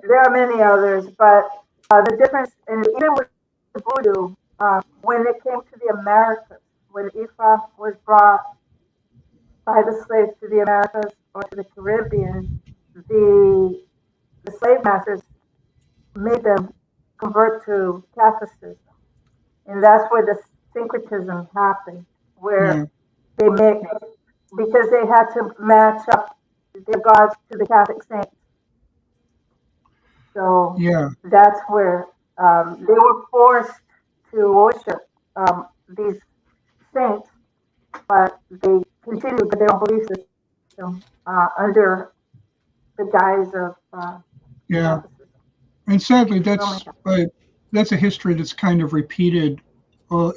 There are many others, but the difference, and even with voodoo, when it came to the Americas, when Ifa was brought by the slaves to the Americas or to the Caribbean, the slave masters made them convert to Catholicism. And that's where the syncretism happened, where they mixed, because they had to match up their gods to the Catholic saints. So that's where they were forced to worship these saints, but they continued with their own belief system under the guise of Catholicism. And sadly, that's a history that's kind of repeated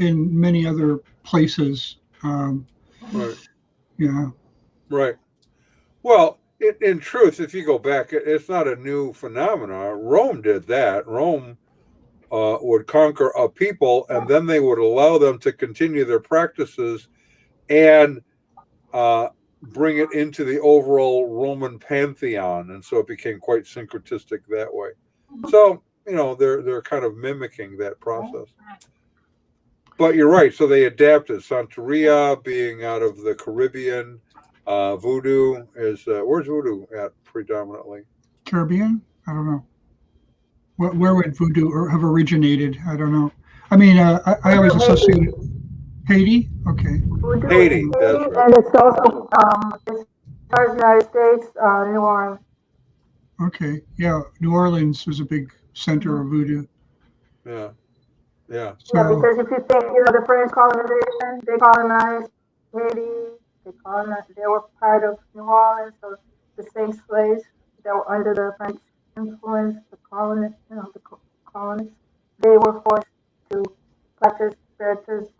in many other places. Right. Yeah. Right. Well, in truth, if you go back, it's not a new phenomenon. Rome did that. Rome would conquer a people, and then they would allow them to continue their practices and bring it into the overall Roman pantheon, and so it became quite syncretistic that way. So, they're kind of mimicking that process. But you're right. So they adapted. Santeria being out of the Caribbean. Voodoo is where's voodoo at predominantly? Caribbean? I don't know. Where would voodoo have originated? I don't know. I mean, I always associate Haiti. Okay. Haiti. That's right. And it's also as far as the United States, New Orleans. Okay. Yeah, New Orleans was a big center of voodoo. Yeah. So, because if you think, the French colonization, they colonized Haiti. They were part of New Orleans, so the same slaves that were under the French influence, the colonists, they were forced to practice spiritism.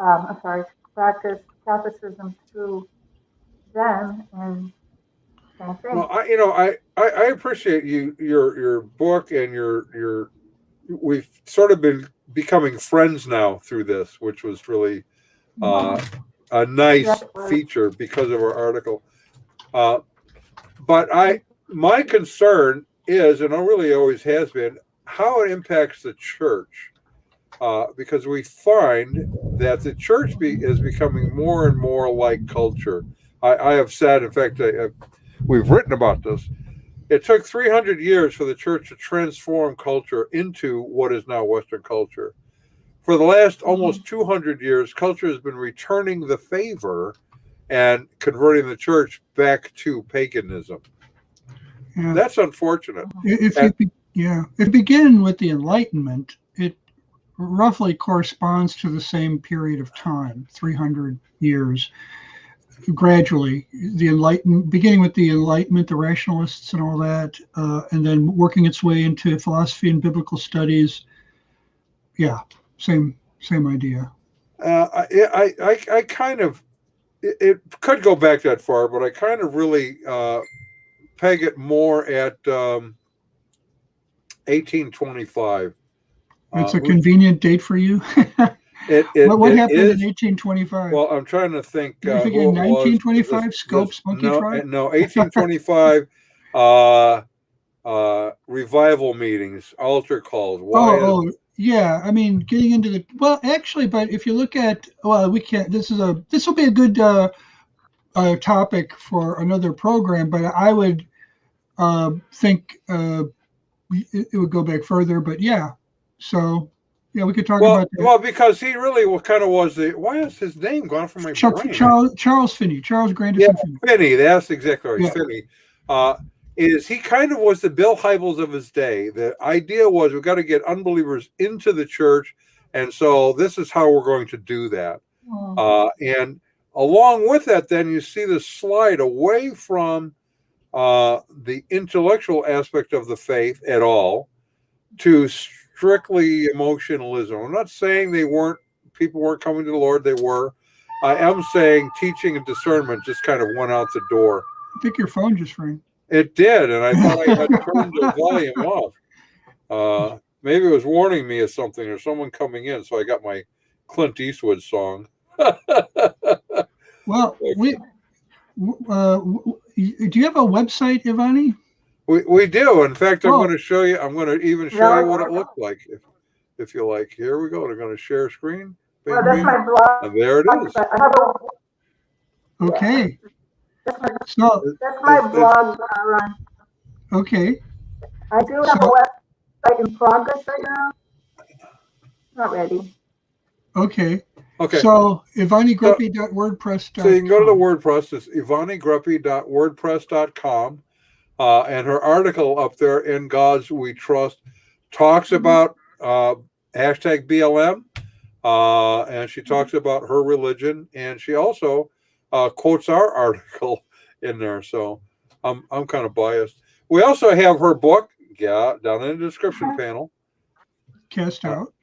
Practice Catholicism through them, and same thing. Well, I appreciate your book and your we've sort of been becoming friends now through this, which was really a nice feature because of our article. But my concern is, and it really always has been, how it impacts the church. Because we find that the church is becoming more and more like culture. I have said, in fact, we've written about this. It took 300 years for the church to transform culture into what is now Western culture. For the last almost 200 years, culture has been returning the favor and converting the church back to paganism. Yeah. That's unfortunate. If you begin with the Enlightenment, it roughly corresponds to the same period of time, 300 years. Gradually, beginning with the Enlightenment, the rationalists and all that, and then working its way into philosophy and biblical studies. Yeah, same idea. I kind of, it could go back that far, but I kind of really peg it more at 1825. It's a convenient date for you. What happened in 1825? Well, I'm trying to think. You thinking 1925 Scopes Monkey Tribe? No, 1825 revival meetings, altar calls. Yeah. I mean, getting into actually, but if you look at, we can't. This will be a good topic for another program. But I would think it would go back further. But yeah, so. Yeah, we could talk about that. Well, because he really kind of was why is his name gone from my brain? Charles Finney, Charles Grandison Finney. Finney, that's exactly right. Yeah. Finney. He kind of was the Bill Hybels of his day. The idea was we've got to get unbelievers into the church, and so this is how we're going to do that. And along with that, then you see the slide away from the intellectual aspect of the faith at all to strictly emotionalism. I'm not saying people weren't coming to the Lord. They were. I am saying teaching and discernment just kind of went out the door. I think your phone just rang. It did, and I thought I had turned the volume off. Maybe it was warning me of something or someone coming in, so I got my Clint Eastwood song. Well, do you have a website, Ivani? We do. In fact, I'm going to show you. I'm going to even show you what it looked like, if you like. Here we go. They're going to share screen. Bing, that's my blog. And there it is. Okay. That's my blog that I run. Okay. I do have a website in progress right now. Not ready. Okay. So IvaniGreppi.wordpress.com. So you can go to the WordPress. It's IvaniGreppi.wordpress.com. And her article up there, In Gods We Trust, talks about hashtag BLM, and she talks about her religion, and she also quotes our article in there. So I'm kind of biased. We also have her book, down in the description panel. Cast Out.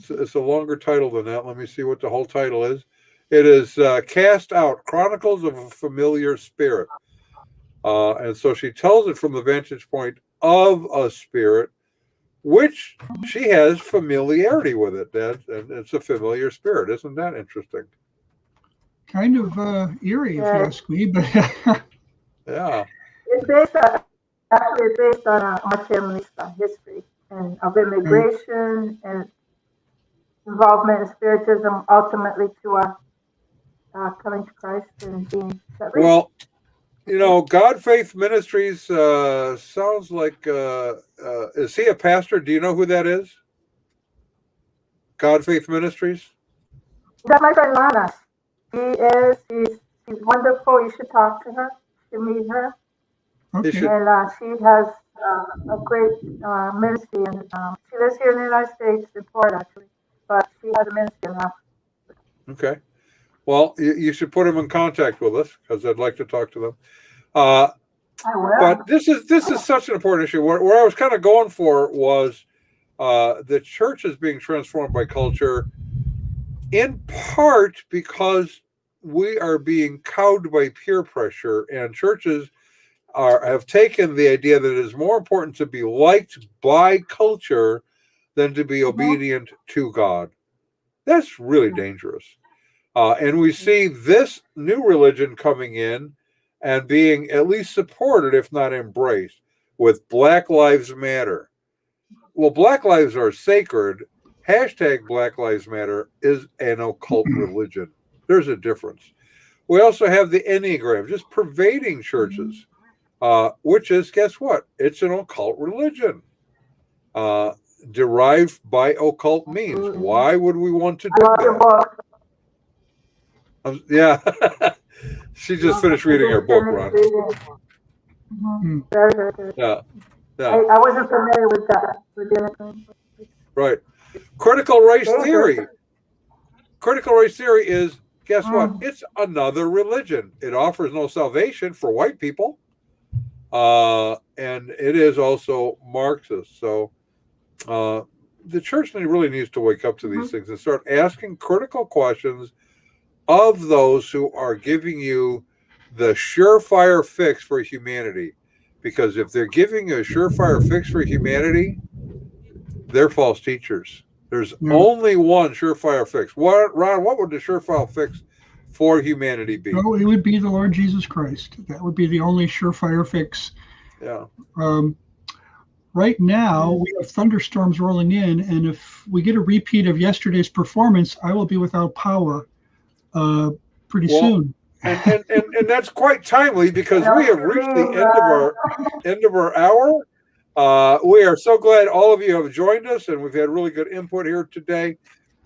It's a longer title than that. Let me see what the whole title is. It is Cast Out, Chronicles of a Familiar Spirit. And so she tells it from the vantage point of a spirit, which she has familiarity with it. And it's a familiar spirit. Isn't that interesting? Kind of eerie, if you ask me. But yeah. It's based on my family's history and of immigration and involvement in Spiritism, ultimately to coming to Christ and being set free. Well, God Faith Ministries sounds like, is he a pastor? Do you know who that is? God Faith Ministries? That's my friend Lana. She's wonderful. You should talk to her. You should meet her. Okay. And she has a great ministry. And she lives here in the United States, in Florida, actually. But she has a ministry now. Okay. Well, you should put him in contact with us because I'd like to talk to them. I will. But this is such an important issue. Where I was kind of going for was the church is being transformed by culture, in part because we are being cowed by peer pressure, and churches have taken the idea that it is more important to be liked by culture than to be obedient to God. That's really dangerous. And we see this new religion coming in and being at least supported, if not embraced, with Black Lives Matter. Well, Black lives are sacred. Hashtag Black Lives Matter is an occult religion. There's a difference. We also have the Enneagram just pervading churches, which is, guess what? It's an occult religion derived by occult means. Why would we want to do that? Yeah. She just finished reading her book, Ron. Yeah. I wasn't familiar with that. Right. Critical race theory. Critical race theory is, guess what? It's another religion. It offers no salvation for white people. And it is also Marxist. So the church really needs to wake up to these things and start asking critical questions of those who are giving you the surefire fix for humanity. Because if they're giving you a surefire fix for humanity, they're false teachers. There's only one surefire fix. Ron, what would the surefire fix for humanity be? Oh, it would be the Lord Jesus Christ. That would be the only surefire fix. Yeah. Right now, we have thunderstorms rolling in, and if we get a repeat of yesterday's performance, I will be without power pretty soon. And that's quite timely because we have reached the end of our hour. We are so glad all of you have joined us, and we've had really good input here today.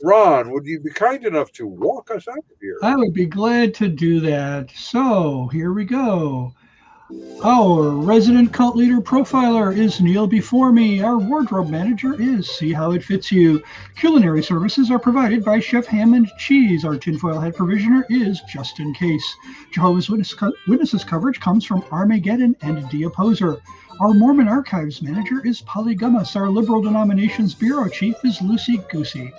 Ron, would you be kind enough to walk us out of here? I would be glad to do that. So here we go. Our resident cult leader profiler is Neil before me. Our wardrobe manager is See How It Fits You. Culinary services are provided by Chef Ham and Cheese. Our tinfoil hat provisioner is Just In Case. Jehovah's Witnesses coverage comes from Armageddon and The Opposer. Our Mormon Archives manager is Polly Gummas. Our Liberal Denominations Bureau Chief is Lucy Goosey.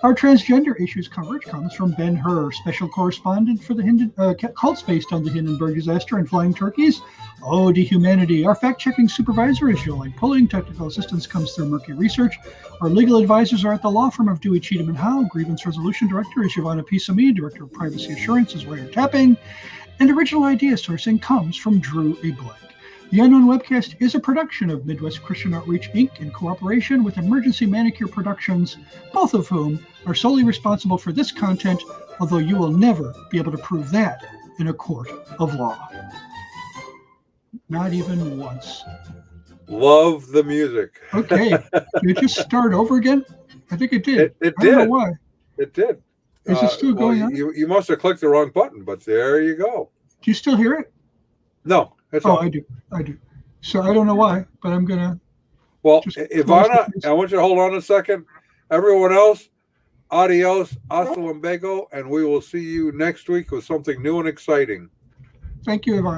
Our transgender issues coverage comes from Ben Hur, special correspondent for the cults based on the Hindenburg disaster and flying turkeys. Ode to Humanity. Our fact-checking supervisor is Yoli Pulling. Technical assistance comes through Murky Research. Our legal advisors are at the law firm of Dewey, Cheatham & Howe. Grievance resolution director is Giovanna Pisami. Director of Privacy Assurance is Wiretapping. And original idea sourcing comes from Drew A. Blank. The Unknown Webcast is a production of Midwest Christian Outreach, Inc. in cooperation with Emergency Manicure Productions, both of whom are solely responsible for this content, although you will never be able to prove that in a court of law. Not even once. Love the music. Okay. Did it just start over again? I think it did. It I did. don't know why. It did. Is it still going on? You must have clicked the wrong button, but there you go. Do you still hear it? No. I do. So I don't know why, but I'm going to. Well, Ivana, I want you to hold on a second. Everyone else, adios, hasta luego, and we will see you next week with something new and exciting. Thank you, Ivana.